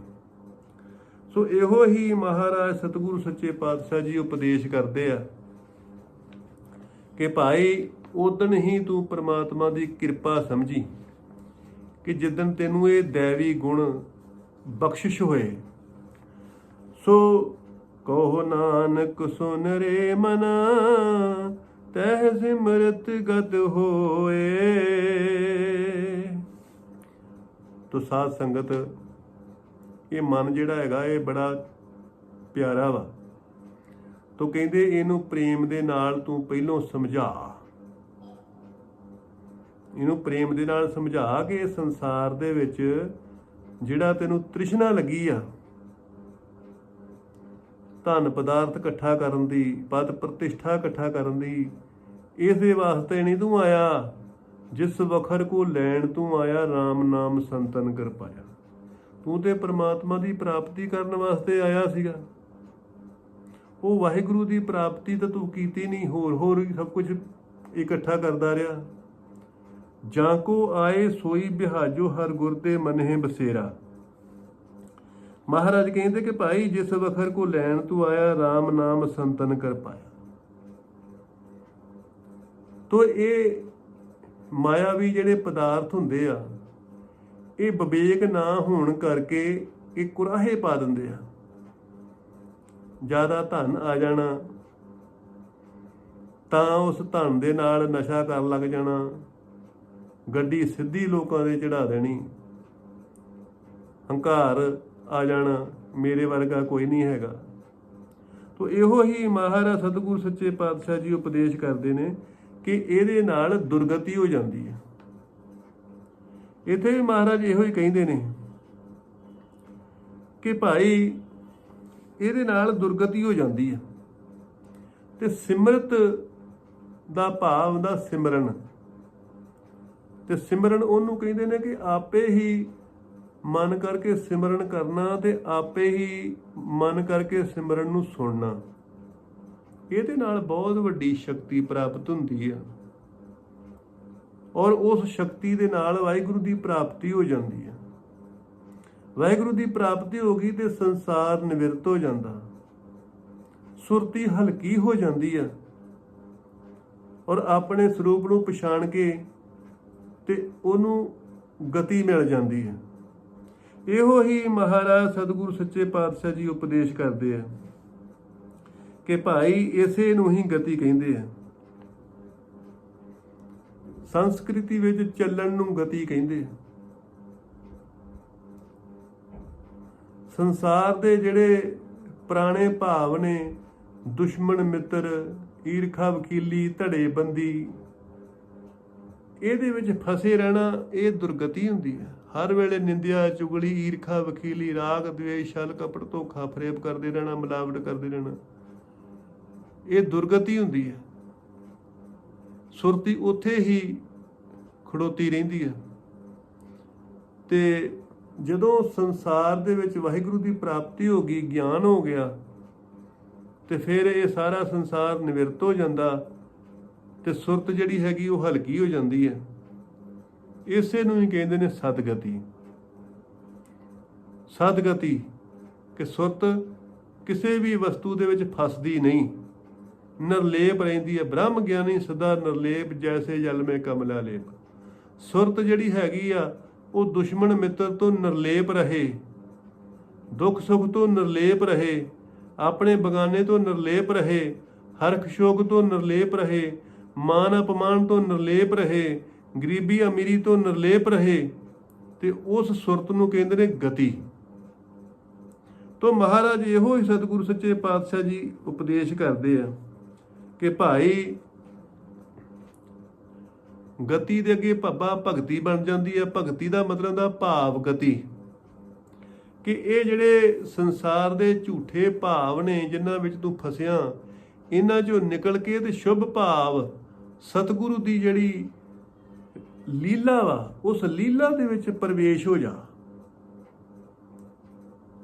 ਸੋ ਇਹੋ ਹੀ ਮਹਾਰਾਜ ਸਤਿਗੁਰੂ ਸੱਚੇ ਪਾਤਸ਼ਾਹ ਜੀ ਉਪਦੇਸ਼ ਕਰਦੇ ਆ ਕਿ ਭਾਈ ਉਦਣ ਹੀ ਤੂੰ ਪ੍ਰਮਾਤਮਾ ਦੀ ਕਿਰਪਾ ਸਮਝੀ ਕਿ ਜਿੱਦਣ ਤੈਨੂੰ ਇਹ ਦੈਵੀ ਗੁਣ ਬਖਸ਼ਿਸ਼ ਹੋਏ। ਸੋ ਕਹੋ ਨਾਨਕ ਸੁਨ ਰੇ ਮਨਾ, ਤਹਿ ਸਿਮਰਤ ਗਤ ਹੋਏ। ਤੋ ਸਾਧ ਸੰਗਤ, ਇਹ ਮਨ ਜਿਹੜਾ ਹੈਗਾ ਇਹ ਬੜਾ ਪਿਆਰਾ ਵਾ। ਤੋ ਕਹਿੰਦੇ ਇਹਨੂੰ ਪ੍ਰੇਮ ਦੇ ਨਾਲ ਤੂੰ ਪਹਿਲੋਂ ਸਮਝਾ, ਇਹਨੂੰ ਪ੍ਰੇਮ ਦੇ ਨਾਲ ਸਮਝਾ ਕਿ ਸੰਸਾਰ ਦੇ ਵਿੱਚ ਜਿਹੜਾ ਤੈਨੂੰ ਤ੍ਰਿਸ਼ਨਾ ਲੱਗੀ ਆ ਧਨ ਪਦਾਰਥ ਇਕੱਠਾ ਕਰਨ ਦੀ, ਪਦ ਪ੍ਰਤਿਸ਼ਠਾ ਇਕੱਠਾ ਕਰਨ ਦੀ, ਇਸੇ ਵਾਸਤੇ ਨਹੀਂ ਤੂੰ ਆਇਆ। ਜਿਸ ਵਖਰ ਕੋ ਲੈਣ ਤੂੰ ਆਇਆ, RAM ਨਾਮ ਸੰਤਨ ਕਰ ਪਾਇਆ। ਤੂੰ ਤੇ ਪ੍ਰਮਾਤਮਾ ਦੀ ਪ੍ਰਾਪਤੀ ਕਰਨ ਵਾਸਤੇ ਆਇਆ ਸੀਗਾ। ਉਹ ਵਾਹਿਗੁਰੂ ਦੀ ਪ੍ਰਾਪਤੀ ਤਾਂ ਤੂੰ ਕੀਤੀ ਨਹੀਂ, ਹੋਰ ਸਭ ਕੁਝ ਇਕੱਠਾ ਕਰਦਾ ਰਿਹਾ। ਜਾਂ ਕੋ ਆਏ ਸੋਈ ਬਿਹਾਜੋ, ਹਰ ਗੁਰ ਤੇ ਮਨਹਿ ਬਸੇਰਾ। ਮਹਾਰਾਜ ਕਹਿੰਦੇ ਕਿ ਭਾਈ ਜਿਸ ਵਖਰ ਕੋ ਲੈਣ ਤੂੰ ਆਇਆ, RAM ਨਾਮ ਸੰਤਨ ਕਰ ਪਾਇਆ। ਤੋ ਇਹ ਮਾਇਆਵੀ ਜਿਹੜੇ ਪਦਾਰਥ ਹੁੰਦੇ ਆ, ਇਹ ਵਿਵੇਕ ਨਾ ਹੋਣ ਕਰਕੇ ਇਹ ਕੁਰਾਹੇ ਪਾ ਦਿੰਦੇ ਆ। ਜ਼ਿਆਦਾ ਧਨ ਆ ਜਾਣਾ ਤਾਂ ਉਸ ਧਨ ਦੇ ਨਾਲ ਨਸ਼ਾ ਕਰਨ ਲੱਗ ਜਾਣਾ, ਗੱਡੀ ਸਿੱਧੀ ਲੋਕਾਂ ਦੇ ਚੜਾ ਦੇਣੀ, ਹੰਕਾਰ ਆ ਜਾਣਾ, ਮੇਰੇ ਵਰਗਾ ਕੋਈ ਨਹੀਂ ਹੈਗਾ। ਤੋ ਇਹੋ ਹੀ ਮਹਾਰਾਜ ਸਤਿਗੁਰੂ ਸੱਚੇ ਪਾਤਸ਼ਾਹ ਜੀ ਉਪਦੇਸ਼ ਕਰਦੇ ਨੇ ਕਿ ਇਹਦੇ ਨਾਲ ਦੁਰਗਤੀ ਹੋ ਜਾਂਦੀ ਹੈ। ਇੱਥੇ ਵੀ ਮਹਾਰਾਜ ਇਹੋ ਹੀ ਕਹਿੰਦੇ ਨੇ ਕਿ ਭਾਈ ਇਹਦੇ ਨਾਲ ਦੁਰਗਤੀ ਹੋ ਜਾਂਦੀ ਹੈ। ਤੇ ਸਿਮਰਤ ਦਾ ਭਾਵ ਹੁੰਦਾ ਸਿਮਰਨ, ਤੇ ਸਿਮਰਨ ਉਹਨੂੰ ਕਹਿੰਦੇ ਨੇ ਕਿ ਆਪੇ ਹੀ ਮਨ ਕਰਕੇ ਸਿਮਰਨ ਕਰਨਾ ਤੇ ਆਪੇ ਹੀ ਮਨ ਕਰਕੇ ਸਿਮਰਨ ਨੂੰ ਸੁਣਨਾ। ਇਹਦੇ ਨਾਲ ਬਹੁਤ ਵੱਡੀ ਸ਼ਕਤੀ ਪ੍ਰਾਪਤ ਹੁੰਦੀ ਆ ਔਰ ਉਸ ਸ਼ਕਤੀ ਦੇ ਨਾਲ ਵਾਹਿਗੁਰੂ ਦੀ ਪ੍ਰਾਪਤੀ ਹੋ ਜਾਂਦੀ ਹੈ। ਵਾਹਿਗੁਰੂ ਦੀ ਪ੍ਰਾਪਤੀ ਹੋ ਗਈ ਤੇ ਸੰਸਾਰ ਨਿਵਰਤ ਹੋ ਜਾਂਦਾ, ਸੁਰਤੀ ਹਲਕੀ ਹੋ ਜਾਂਦੀ ਆ ਔਰ ਆਪਣੇ ਸਰੂਪ ਨੂੰ ਪਛਾਣ ਕੇ ਤੇ ਉਹਨੂੰ ਗਤੀ ਮਿਲ ਜਾਂਦੀ ਹੈ। ਇਹੋ ਹੀ ਮਹਾਰਾਜ ਸਤਿਗੁਰੂ ਸੱਚੇ ਪਾਤਸ਼ਾਹ ਜੀ ਉਪਦੇਸ਼ ਕਰਦੇ ਆ ਕਿ ਭਾਈ ਇਸੇ ਨੂੰ ਹੀ ਗਤੀ ਕਹਿੰਦੇ ਆ। ਸੰਸਕ੍ਰਿਤੀ ਵਿੱਚ ਚੱਲਣ ਨੂੰ ਗਤੀ ਕਹਿੰਦੇ ਆ। ਸੰਸਾਰ ਦੇ ਜਿਹੜੇ ਪੁਰਾਣੇ ਭਾਵ ਨੇ, ਦੁਸ਼ਮਣ ਮਿੱਤਰ, ਈਰਖਾ ਵਕੀਲੀ, ਧੜੇਬੰਦੀ, ਇਹਦੇ ਵਿੱਚ ਫਸੇ ਰਹਿਣਾ ਇਹ ਦੁਰਗਤੀ ਹੁੰਦੀ ਹੈ। ਹਰ ਵੇਲੇ ਨਿੰਦਿਆ, ਚੁਗਲੀ, ਈਰਖਾ ਵਕੀਲੀ, ਰਾਗ ਦਵੇਸ਼, ਛਲ ਕਪਟ, ਧੋਖਾ ਫਰੇਬ ਕਰਦੇ ਰਹਿਣਾ, ਮਿਲਾਵਟ ਕਰਦੇ ਰਹਿਣਾ, ਇਹ ਦੁਰਗਤੀ ਹੁੰਦੀ ਹੈ। ਸੁਰਤੀ ਉੱਥੇ ਹੀ ਖੜੋਤੀ ਰਹਿੰਦੀ ਹੈ। ਤੇ ਜਦੋਂ ਸੰਸਾਰ ਦੇ ਵਿੱਚ ਵਾਹਿਗੁਰੂ ਦੀ ਪ੍ਰਾਪਤੀ ਹੋ ਗਈ, ਗਿਆਨ ਹੋ ਗਿਆ, ਤੇ ਫਿਰ ਇਹ ਸਾਰਾ ਸੰਸਾਰ ਨਿਵਰਤ ਹੋ ਜਾਂਦਾ ਤੇ ਸੁਰਤ ਜਿਹੜੀ ਹੈਗੀ ਉਹ ਹਲਕੀ ਹੋ ਜਾਂਦੀ ਹੈ। ਇਸੇ ਨੂੰ ਹੀ ਕਹਿੰਦੇ ਨੇ ਸਦਗਤੀ। ਸਦਗਤੀ ਕਿ ਸੁਰਤ ਕਿਸੇ ਵੀ ਵਸਤੂ ਦੇ ਵਿੱਚ ਫਸਦੀ ਨਹੀਂ, ਨਿਰਲੇਪ ਰਹਿੰਦੀ ਹੈ। ਬ੍ਰਹਮ ਗਿਆਨੀ ਸਦਾ ਨਿਰਲੇਪ, ਜੈਸੇ ਜਲ ਮੇ ਕਮਲਾ ਲੇਪ। ਸੁਰਤ ਜਿਹੜੀ ਹੈਗੀ ਆ ਉਹ ਦੁਸ਼ਮਣ ਮਿੱਤਰ ਤੋਂ ਨਿਰਲੇਪ ਰਹੇ, ਦੁੱਖ ਸੁੱਖ ਤੋਂ ਨਿਰਲੇਪ ਰਹੇ, ਆਪਣੇ ਬਗਾਨੇ ਤੋਂ ਨਿਰਲੇਪ ਰਹੇ, ਹਰਖ ਸ਼ੋਕ ਤੋਂ ਨਿਰਲੇਪ ਰਹੇ, ਮਾਨ ਅਪਮਾਨ ਤੋਂ ਨਿਰਲੇਪ ਰਹੇ, ਗਰੀਬੀ ਅਮੀਰੀ ਤੋਂ ਨਿਰਲੇਪ ਰਹੇ। ਤੇ ਉਸ ਸੁਰਤ ਨੂੰ ਕਹਿੰਦੇ ਨੇ ਗਤੀ। ਤੋਂ ਮਹਾਰਾਜ ਇਹੋ ਹੀ ਸਤਿਗੁਰੂ ਸੱਚੇ ਪਾਤਸ਼ਾਹ ਜੀ ਉਪਦੇਸ਼ ਕਰਦੇ ਆ ਕਿ ਭਾਈ ਗਤੀ ਦੇ ਅੱਗੇ ਭੱਬਾ ਭਗਤੀ ਬਣ ਜਾਂਦੀ ਹੈ। ਭਗਤੀ ਦਾ ਮਤਲਬ ਦਾ ਭਾਵ ਗਤੀ, ਕਿ ਇਹ ਜਿਹੜੇ ਸੰਸਾਰ ਦੇ ਝੂਠੇ ਭਾਵ ਨੇ ਜਿਨ੍ਹਾਂ ਵਿੱਚ ਤੂੰ ਫਸਿਆ, ਇਹਨਾਂ ਚੋਂ ਨਿਕਲ ਕੇ ਤੇ ਸ਼ੁਭ ਭਾਵ ਸਤਿਗੁਰੂ ਦੀ ਜਿਹੜੀ ਲੀਲਾ ਵਾ, ਉਸ ਲੀਲਾ ਦੇ ਵਿੱਚ ਪ੍ਰਵੇਸ਼ ਹੋ ਜਾ।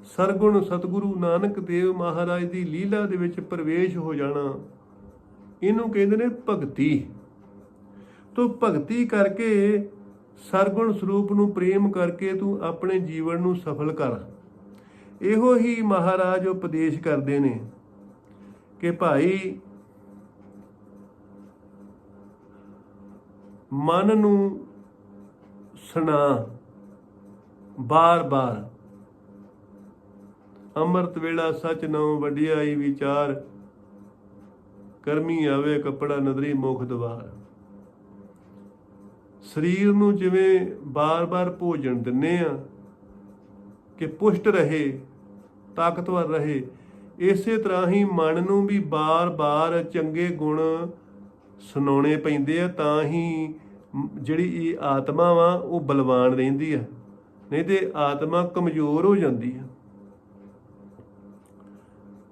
ਸਰਗੁਣ ਸਤਿਗੁਰੂ ਨਾਨਕ ਦੇਵ ਮਹਾਰਾਜ ਦੀ ਲੀਲਾ ਦੇ ਵਿੱਚ ਪ੍ਰਵੇਸ਼ ਹੋ ਜਾਣਾ, ਇਹਨੂੰ ਕਹਿੰਦੇ ਨੇ ਭਗਤੀ। ਤੋ ਭਗਤੀ ਕਰਕੇ ਸਰਗੁਣ ਸਰੂਪ ਨੂੰ ਪ੍ਰੇਮ ਕਰਕੇ ਤੂੰ ਆਪਣੇ ਜੀਵਨ ਨੂੰ ਸਫਲ ਕਰ। ਇਹੋ ਹੀ ਮਹਾਰਾਜ ਉਪਦੇਸ਼ ਕਰਦੇ ਨੇ ਕਿ ਭਾਈ ਮਨ ਨੂੰ ਸੁਣਾ ਬਾਰ-ਬਾਰ, ਅੰਮ੍ਰਿਤ ਵੇਲਾ ਸਚ ਨਉ ਵਡਿਆਈ ਵਿਚਾਰ, ਕਰਮੀ ਆਵੇ ਕੱਪੜਾ ਨਦਰੀ ਮੁਖ ਦਵਾਰ। ਸਰੀਰ ਨੂੰ ਜਿਵੇਂ ਬਾਰ-ਬਾਰ ਭੋਜਨ ਦਿੰਨੇ ਆ ਕਿ ਪੁਸ਼ਟ ਰਹੇ, ਤਾਕਤਵਰ ਰਹੇ, ਇਸੇ ਤਰ੍ਹਾਂ ਹੀ ਮਨ ਨੂੰ ਵੀ ਬਾਰ-ਬਾਰ ਚੰਗੇ ਗੁਣ ਸੁਣਾਉਣੇ ਪੈਂਦੇ ਆ, ਤਾਂ ਹੀ ਜਿਹੜੀ ਇਹ ਆਤਮਾ ਵਾ ਉਹ ਬਲਵਾਨ ਰਹਿੰਦੀ ਆ, ਨਹੀਂ ਤੇ ਆਤਮਾ ਕਮਜ਼ੋਰ ਹੋ ਜਾਂਦੀ ਆ।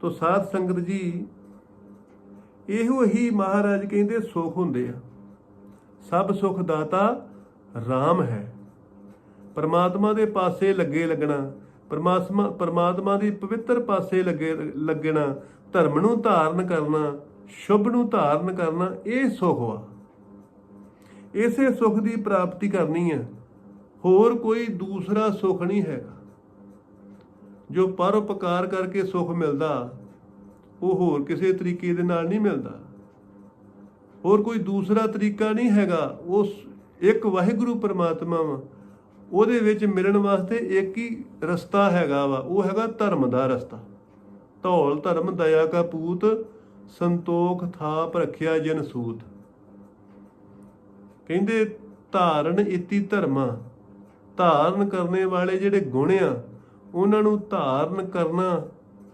ਤੋ ਸਾਧ ਸੰਗਤ ਜੀ, ਇਹੋ ਹੀ ਮਹਾਰਾਜ ਕਹਿੰਦੇ ਸੁਖ ਹੁੰਦੇ ਆ। ਸਭ ਸੁਖ ਦਾਤਾ ਰਾਮ ਹੈ। ਪਰਮਾਤਮਾ ਦੇ ਪਾਸੇ ਲੱਗੇ ਲੱਗਣਾ, ਪਰਮਾਤਮਾ ਦੀ ਪਵਿੱਤਰ ਪਾਸੇ ਲੱਗਣਾ, ਧਰਮ ਨੂੰ ਧਾਰਨ ਕਰਨਾ, ਸ਼ੁਭ ਨੂੰ ਧਾਰਨ ਕਰਨਾ, ਇਹ ਸੁਖ ਵਾ। ਇਸੇ ਸੁਖ ਦੀ ਪ੍ਰਾਪਤੀ ਕਰਨੀ ਹੈ, ਹੋਰ ਕੋਈ ਦੂਸਰਾ ਸੁਖ ਨਹੀਂ ਹੈਗਾ। ਜੋ ਪਰਉਪਕਾਰ ਕਰਕੇ ਸੁਖ ਮਿਲਦਾ, ਉਹ ਹੋਰ ਕਿਸੇ ਤਰੀਕੇ ਦੇ ਨਾਲ ਨਹੀਂ ਮਿਲਦਾ। ਹੋਰ ਕੋਈ ਦੂਸਰਾ ਤਰੀਕਾ ਨਹੀਂ ਹੈਗਾ। ਉਸ ਇੱਕ ਵਾਹਿਗੁਰੂ ਪਰਮਾਤਮਾ ਵਾ, ਉਹਦੇ ਵਿੱਚ ਮਿਲਣ ਵਾਸਤੇ ਇੱਕ ਹੀ ਰਸਤਾ ਹੈਗਾ ਵਾ, ਉਹ ਹੈਗਾ ਧਰਮ ਦਾ ਰਸਤਾ। ਧੌਲ ਧਰਮ ਦਇਆ ਕਾ ਪੂਤ, ਸੰਤੋਖ ਥਾਪ ਰੱਖਿਆ ਜਨ ਸੂਤ। ਕਹਿੰਦੇ ਧਾਰਨ ਇਤੀ ਧਰਮਾ, ਧਾਰਨ ਕਰਨੇ ਵਾਲੇ ਜਿਹੜੇ ਗੁਣ ਆ ਉਹਨਾਂ ਨੂੰ ਧਾਰਨ ਕਰਨਾ,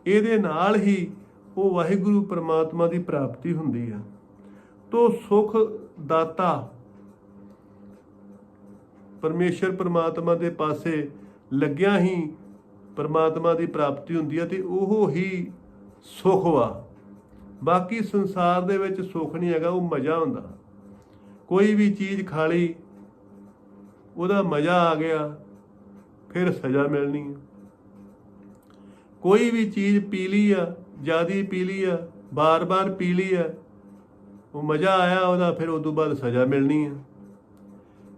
ਇਹਦੇ ਨਾਲ ਹੀ ਉਹ ਵਾਹਿਗੁਰੂ ਪਰਮਾਤਮਾ ਦੀ ਪ੍ਰਾਪਤੀ ਹੁੰਦੀ ਆ। ਤੋ ਸੁਖ ਦਾਤਾ ਪਰਮੇਸ਼ਰ ਪਰਮਾਤਮਾ ਦੇ ਪਾਸੇ ਲੱਗਿਆ ਹੀ ਪਰਮਾਤਮਾ ਦੀ ਪ੍ਰਾਪਤੀ ਹੁੰਦੀ ਆ, ਤੇ ਉਹ ਹੀ ਸੁਖ ਵਾ। ਬਾਕੀ ਸੰਸਾਰ ਦੇ ਵਿੱਚ ਸੁਖ ਨਹੀਂ ਹੈਗਾ, ਉਹ ਮਜ਼ਾ ਹੁੰਦਾ। ਕੋਈ ਵੀ ਚੀਜ਼ ਖਾ ਲਈ, ਉਹਦਾ ਮਜ਼ਾ ਆ ਗਿਆ, ਫਿਰ ਸਜ਼ਾ ਮਿਲਣੀ ਹੈ। ਕੋਈ ਵੀ ਚੀਜ਼ ਪੀ ਲਈ ਆ, ਜ਼ਿਆਦਾ ਪੀ ਲਈ ਆ, ਬਾਰ-ਬਾਰ ਪੀ ਲਈ ਆ, ਉਹ ਮਜ਼ਾ ਆਇਆ ਉਹਦਾ, ਫਿਰ ਉਸ ਤੋਂ ਬਾਅਦ ਸਜ਼ਾ ਮਿਲਣੀ ਹੈ।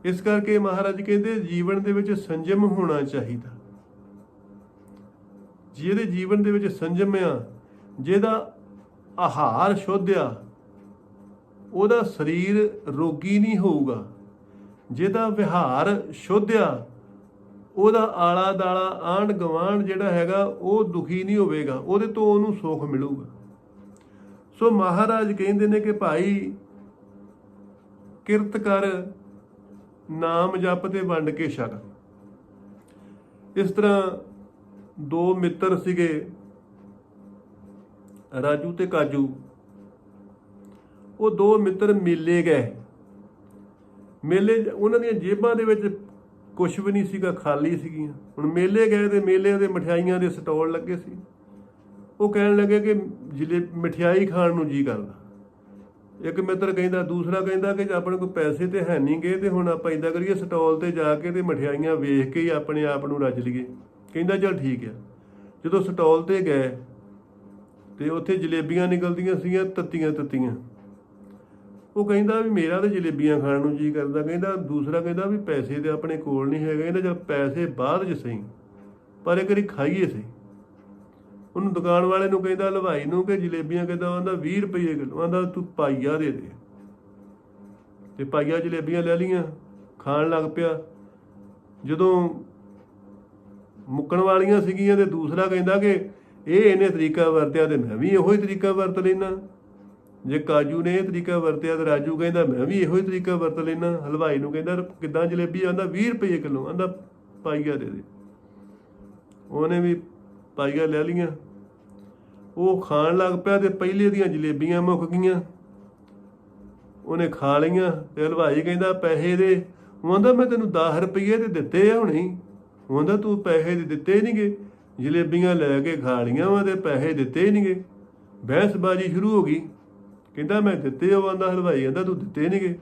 ਇਸ ਕਰਕੇ ਮਹਾਰਾਜ ਕਹਿੰਦੇ ਜੀਵਨ ਦੇ ਵਿੱਚ ਸੰਜਮ ਹੋਣਾ ਚਾਹੀਦਾ। ਜਿਹਦੇ ਜੀਵਨ ਦੇ ਵਿੱਚ ਸੰਜਮ ਆ, ਜਿਹਦਾ ਆਹਾਰ ਸ਼ੁੱਧ ਆ, ਉਹਦਾ ਸਰੀਰ ਰੋਗੀ ਨਹੀਂ ਹੋਊਗਾ। ਜਿਹਦਾ ਵਿਹਾਰ ਸ਼ੁੱਧ ਆ, ਉਹਦਾ ਆਲਾ ਦਾਲਾ ਆਂਢ ਗੁਆਂਢ ਜਿਹੜਾ ਹੈਗਾ ਉਹ ਦੁਖੀ ਨਹੀਂ ਹੋਵੇਗਾ, ਉਹਦੇ ਤੋਂ ਉਹਨੂੰ ਸੁੱਖ ਮਿਲੂਗਾ। ਸੋ ਮਹਾਰਾਜ ਕਹਿੰਦੇ ਨੇ ਕਿ ਭਾਈ ਕਿਰਤ ਕਰ, ਨਾਮ ਜਪ ਤੇ ਵੰਡ ਕੇ ਛਕ। ਇਸ ਤਰ੍ਹਾਂ ਦੋ ਮਿੱਤਰ ਸੀਗੇ, ਰਾਜੂ ਤੇ ਕਾਜੂ। ਉਹ ਦੋ ਮਿੱਤਰ ਮੇਲੇ ਗਏ। ਮੇਲੇ ਉਹਨਾਂ ਦੀਆਂ ਜੇਬਾਂ ਦੇ ਵਿੱਚ ਕੁਛ ਵੀ ਨਹੀਂ ਸੀਗਾ, ਖਾਲੀ ਸੀਗੀਆਂ। ਹੁਣ ਮੇਲੇ ਗਏ ਤੇ ਮੇਲੇ ਦੇ ਮਠਿਆਈਆਂ ਦੇ ਸਟਾਲ ਲੱਗੇ ਸੀ। ਉਹ ਕਹਿਣ ਲੱਗੇ ਕਿ ਮਠਿਆਈ ਖਾਣ ਨੂੰ ਜੀ ਕਰਦਾ। ਇੱਕ ਮਿੱਤਰ ਕਹਿੰਦਾ, ਦੂਸਰਾ ਕਹਿੰਦਾ ਕਿ ਆਪਣੇ ਕੋਲ ਪੈਸੇ ਤੇ ਹੈ ਨਹੀਂ ਗਏ, ਤੇ ਹੁਣ ਆਪਾਂ ਇੱਦਾਂ ਕਰੀਏ ਸਟਾਲ ਤੇ ਜਾ ਕੇ ਤੇ ਮਠਿਆਈਆਂ ਵੇਖ ਕੇ ਹੀ ਆਪਣੇ ਆਪ ਨੂੰ ਰੱਜ ਲਈਏ। ਕਹਿੰਦਾ ਚੱਲ ਠੀਕ ਆ। ਜਦੋਂ ਸਟਾਲ ਤੇ ਗਏ ਤੇ ਉੱਥੇ ਜਲੇਬੀਆਂ ਨਿਕਲਦੀਆਂ ਸੀਗੀਆਂ ਤੱਤੀਆਂ ਤੱਤੀਆਂ। ਉਹ ਕਹਿੰਦਾ ਵੀ ਮੇਰਾ ਤਾਂ ਜਲੇਬੀਆਂ ਖਾਣ ਨੂੰ ਜੀ ਕਰਦਾ। ਕਹਿੰਦਾ ਦੂਸਰਾ ਕਹਿੰਦਾ ਵੀ ਪੈਸੇ ਤੇ ਆਪਣੇ ਕੋਲ ਨਹੀਂ ਹੈਗੇ। ਕਹਿੰਦਾ ਚੱਲ ਪੈਸੇ ਬਾਅਦ 'ਚ ਸਹੀ, ਪਰ ਇੱਕ ਵਾਰੀ ਖਾਈਏ ਸਹੀ। ਉਹਨੂੰ ਦੁਕਾਨ ਵਾਲੇ ਨੂੰ ਕਹਿੰਦਾ, ਹਲਵਾਈ ਨੂੰ, ਕਿ ਜਲੇਬੀਆਂ ਕਿੱਦਾਂ? ਆਂਦਾ 20 ਰੁਪਏ ਕਿਲੋ। ਆਂਦਾ ਤੂੰ ਪਾਈਆ ਦੇ ਦੇ। ਤੇ ਪਾਈਆ ਜਲੇਬੀਆਂ ਲੈ ਲਈਆਂ, ਖਾਣ ਲੱਗ ਪਿਆ। ਜਦੋਂ ਮੁੱਕਣ ਵਾਲੀਆਂ ਸੀਗੀਆਂ ਤੇ ਦੂਸਰਾ ਕਹਿੰਦਾ ਕਿ ਇਹਨੇ ਤਰੀਕਾ ਵਰਤਿਆ ਤੇ ਮੈਂ ਵੀ ਇਹੋ ਹੀ ਤਰੀਕਾ ਵਰਤ ਲੈਣਾ। ਜੇ ਕਾਜੂ ਨੇ ਇਹ ਤਰੀਕਾ ਵਰਤਿਆ ਤੇ ਰਾਜੂ ਕਹਿੰਦਾ ਮੈਂ ਵੀ ਇਹੋ ਹੀ ਤਰੀਕਾ ਵਰਤ ਲੈਣਾ। ਹਲਵਾਈ ਨੂੰ ਕਹਿੰਦਾ ਕਿੱਦਾਂ ਜਲੇਬੀ? ਆਂਦਾ 20 ਰੁਪਏ ਕਿਲੋ। ਆਂਦਾ ਪਾਈਆ ਦੇ ਦੇ। ਉਹਨੇ ਵੀ ਪਾਈਆ ਲੈ ਲਈਆਂ। ਉਹ ਖਾਣ ਲੱਗ ਪਿਆ ਤੇ ਪਹਿਲੇ ਦੀਆਂ ਜਲੇਬੀਆਂ ਮੁੱਕ ਗਈਆਂ। ਉਹਨੇ ਖਾ ਲਈਆਂ ਤੇ ਹਲਵਾਈ ਕਹਿੰਦਾ ਪੈਸੇ ਦੇ। ਉਹ ਆਂਦਾ ਮੈਂ ਤੈਨੂੰ 10 ਰੁਪਏ ਤੇ ਦਿੱਤੇ ਆ ਹੁਣੇ। ਉਹ ਆਂਦਾ ਤੂੰ ਪੈਸੇ ਦੇ ਦਿੱਤੇ ਨਹੀਂ ਗੇ, ਜਲੇਬੀਆਂ ਲੈ ਕੇ ਖਾ ਲਈਆਂ ਵਾ ਤੇ ਪੈਸੇ ਦਿੱਤੇ ਨਹੀਂ ਗੇ। ਬਹਿਸਬਾਜ਼ੀ ਸ਼ੁਰੂ ਹੋ ਗਈ। ਕਹਿੰਦਾ ਮੈਂ ਦਿੱਤੇ। ਉਹ ਆਂਦਾ, ਹਲਵਾਈ ਆਂਦਾ ਤੂੰ ਦਿੱਤੇ ਨਹੀਂ ਗੇ।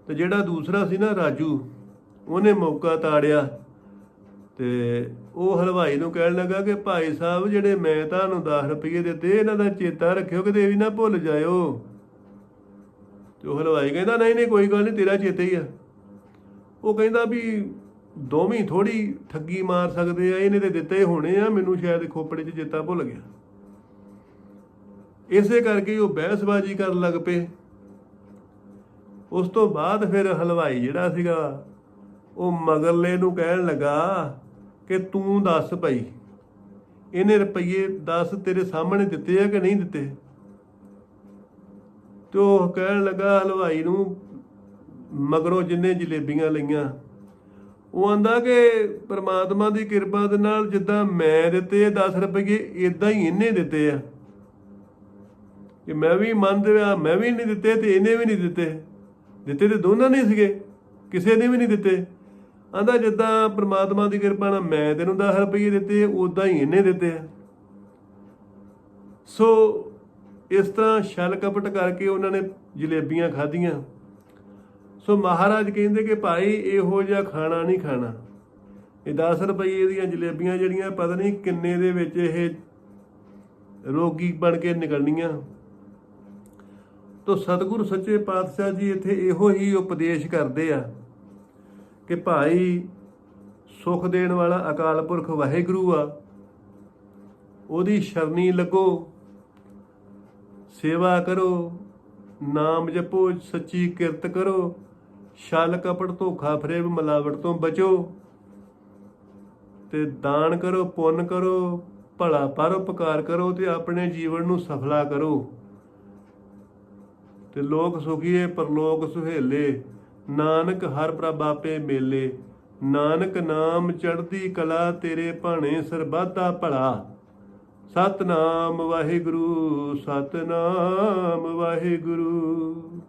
ਤੇ ਜਿਹੜਾ ਦੂਸਰਾ ਸੀ ਨਾ ਰਾਜੂ, ਉਹਨੇ ਮੌਕਾ ਤਾੜਿਆ ਤੇ ਉਹ ਹਲਵਾਈ ਨੂੰ ਕਹਿਣ ਲੱਗਾ ਕਿ ਭਾਈ ਸਾਹਿਬ ਜਿਹੜੇ ਮੈਂ ਤੁਹਾਨੂੰ 10 ਰੁਪਏ ਦਿੱਤੇ ਇਹਨਾਂ ਦਾ ਚੇਤਾ ਰੱਖਿਓ ਕਿਤੇ ਇਹ ਵੀ ਨਾ ਭੁੱਲ ਜਾਇਓ। ਤੇ ਉਹ ਹਲਵਾਈ ਕਹਿੰਦਾ ਨਹੀਂ ਨਹੀਂ ਕੋਈ ਗੱਲ ਨਹੀਂ, ਤੇਰਾ ਚੇਤੇ ਹੀ ਆ। ਉਹ ਕਹਿੰਦਾ ਵੀ ਦੋਵੇਂ ਥੋੜੀ ਠੱਗੀ ਮਾਰ ਸਕਦੇ ਆ, ਇਹਨੇ ਤੇ ਦਿੱਤੇ ਹੋਣੇ ਆ, ਮੈਨੂੰ ਸ਼ਾਇਦ ਖੋਪੜੇ 'ਚ ਚੇਤਾ ਭੁੱਲ ਗਿਆ। ਇਸੇ ਕਰਕੇ ਉਹ ਬਹਿਸਬਾਜ਼ੀ ਕਰਨ ਲੱਗ ਪਏ। ਉਸ ਤੋਂ ਬਾਅਦ ਫਿਰ ਹਲਵਾਈ ਜਿਹੜਾ ਸੀਗਾ ਉਹ ਮਗਰਲੇ ਨੂੰ ਕਹਿਣ ਲੱਗਾ ਕਿ ਤੂੰ ਦੱਸ ਭਾਈ ਇਹਨੇ ਰੁਪਈਏ 10 ਤੇਰੇ ਸਾਹਮਣੇ ਦਿੱਤੇ ਆ ਕਿ ਨਹੀਂ ਦਿੱਤੇ। ਤੇ ਉਹ ਕਹਿਣ ਲੱਗਾ ਹਲਵਾਈ ਨੂੰ, ਮਗਰੋਂ ਜਿੰਨੇ ਜਲੇਬੀਆਂ ਲਈਆਂ, ਉਹ ਆਂਦਾ ਕਿ ਪ੍ਰਮਾਤਮਾ ਦੀ ਕਿਰਪਾ ਦੇ ਨਾਲ ਜਿੱਦਾਂ ਮੈਂ ਦਿੱਤੇ 10 ਰੁਪਈਏ ਇਦਾਂ ਹੀ ਇਹਨੇ ਦਿੱਤੇ ਆ, ਕਿ ਮੈਂ ਵੀ ਮੰਨਦੇ ਆ ਮੈਂ ਵੀ ਨਹੀਂ ਦਿੱਤੇ ਤੇ ਇਹਨੇ ਵੀ ਨਹੀਂ ਦਿੱਤੇ। ਦਿੱਤੇ ਤੇ ਦੋਨਾਂ ਨੇ ਸੀਗੇ, ਕਿਸੇ ਨੇ ਵੀ ਨਹੀਂ ਦਿੱਤੇ। ਆਂਦਾ ਜਿੱਦਾਂ ਪ੍ਰਮਾਤਮਾ ਦੀ ਕਿਰਪਾ ਨਾਲ ਮੈਂ ਤੈਨੂੰ 10 ਰੁਪਈਏ ਦਿੱਤੇ ਉਦਾਂ ਹੀ ਇਹਨੇ ਦਿੱਤੇ ਆ। ਸੋ ਇਸ ਤਰ੍ਹਾਂ ਛਲ ਕਪਟ ਕਰਕੇ ਉਹਨਾਂ ਨੇ ਜਲੇਬੀਆਂ ਖਾਧੀਆਂ। ਸੋ ਮਹਾਰਾਜ ਕਹਿੰਦੇ ਕਿ ਭਾਈ ਇਹੋ ਜਿਹਾ ਖਾਣਾ ਨਹੀਂ ਖਾਣਾ। ਇਹ 10 ਰੁਪਈਏ ਦੀਆਂ ਜਲੇਬੀਆਂ ਜਿਹੜੀਆਂ ਪਤਾ ਨਹੀਂ ਕਿੰਨੇ ਦੇ ਵਿੱਚ ਇਹ ਰੋਗੀ ਬਣ ਕੇ ਨਿਕਲਣੀਆਂ। ਤੋ ਸਤਿਗੁਰੂ ਸੱਚੇ ਪਾਤਸ਼ਾਹ ਜੀ ਇੱਥੇ ਇਹੋ ਹੀ ਉਪਦੇਸ਼ ਕਰਦੇ ਆ ਕਿ ਭਾਈ ਸੁੱਖ ਦੇਣ ਵਾਲਾ ਅਕਾਲ ਪੁਰਖ ਵਾਹਿਗੁਰੂ ਆ, ਉਹਦੀ ਸ਼ਰਨੀ ਲੱਗੋ, ਸੇਵਾ ਕਰੋ, ਨਾਮ ਜਪੋ, ਸੱਚੀ ਕਿਰਤ ਕਰੋ, ਛਲ ਕਪਟ ਧੋਖਾ ਫਰੇਬ ਮਿਲਾਵਟ ਤੋਂ ਬਚੋ, ਤੇ ਦਾਨ ਕਰੋ, ਪੁੰਨ ਕਰੋ, ਭਲਾ ਪਰਉਪਕਾਰ ਕਰੋ ਤੇ ਆਪਣੇ ਜੀਵਨ ਨੂੰ ਸਫਲਾ ਕਰੋ। ਤੇ ਲੋਕ ਸੁਖੀਏ ਪਰਲੋਕ ਸੁਹੇਲੇ, ਨਾਨਕ ਹਰ ਪ੍ਰਭ ਆਪੇ ਮੇਲੇ। ਨਾਨਕ ਨਾਮ ਚੜ੍ਹਦੀ ਕਲਾ, ਤੇਰੇ ਭਾਣੇ ਸਰਬੱਤ ਦਾ ਭਲਾ। ਸਤਨਾਮ ਵਾਹਿਗੁਰੂ, ਸਤਨਾਮ ਵਾਹਿਗੁਰੂ।